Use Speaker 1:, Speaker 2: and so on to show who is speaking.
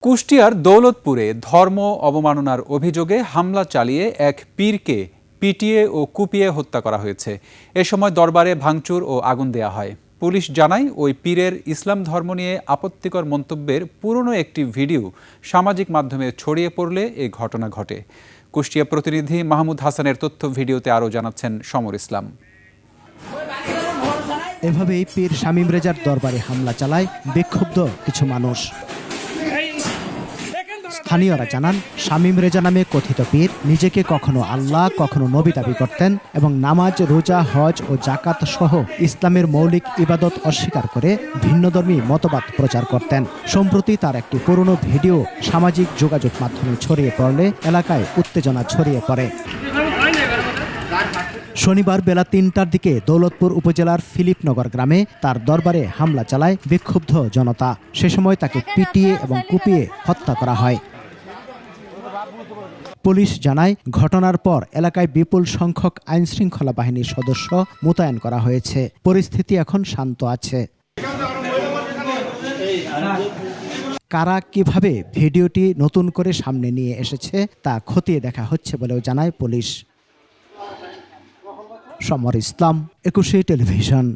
Speaker 1: কুষ্টিয়ার দৌলতপুরে ধর্ম অবমাননার অভিযোগে হামলা চালিয়ে এক পীরকে পিটিয়ে ও কুপিয়ে হত্যা করা হয়েছে। এ সময় দরবারে ভাঙচুর ও আগুন দেয়া হয়। পুলিশ জানায় ওই পীরের ইসলাম ধর্ম নিয়ে আপত্তিকর মন্তব্যের পুরনো একটি ভিডিও সামাজিক মাধ্যমে ছড়িয়ে পড়লে এ ঘটনা ঘটে। কুষ্টিয়া প্রতিনিধি মাহমুদ হাসানের তথ্য ভিডিওতে আরও জানাচ্ছেন সমর ইসলাম।
Speaker 2: এভাবেই পীর শামীম রেজার দরবারে হামলা চালায় বিক্ষুব্ধ কিছু মানুষ। স্থানীয়রা জানান, শামীম রেজা নামে কথিত পীর নিজেকে কখনো আল্লাহ কখনো নবী দাবি করতেন এবং নামাজ, রোজা, হজ ও জাকাত সহ ইসলামের মৌলিক ইবাদত অস্বীকার করে ভিন্নধর্মী মতবাদ প্রচার করতেন। সম্প্রতি তার একটি পুরনো ভিডিও সামাজিক যোগাযোগ মাধ্যমে ছড়িয়ে পড়লে এলাকায় উত্তেজনা ছড়িয়ে পড়ে। শনিবার বেলা ৩টার দিকে দৌলতপুর উপজেলার ফিলিপনগর গ্রামে তার দরবারে হামলা চালায় বিক্ষুব্ধ জনতা। সে সময় তাকে পিটিয়ে এবং কুপিয়ে হত্যা করা হয়। পুলিশ জানায়, ঘটনার পর এলাকায় বিপুল সংখ্যক আইনশৃঙ্খলা বাহিনীর সদস্য মোতায়েন করা হয়েছে। পরিস্থিতি এখন শান্ত আছে। কারা কিভাবে ভিডিওটি নতুন করে সামনে নিয়ে এসেছে তা খতিয়ে দেখা হচ্ছে বলেও জানায় পুলিশ। সমর ইসলাম, ২১ টেলিভিশন।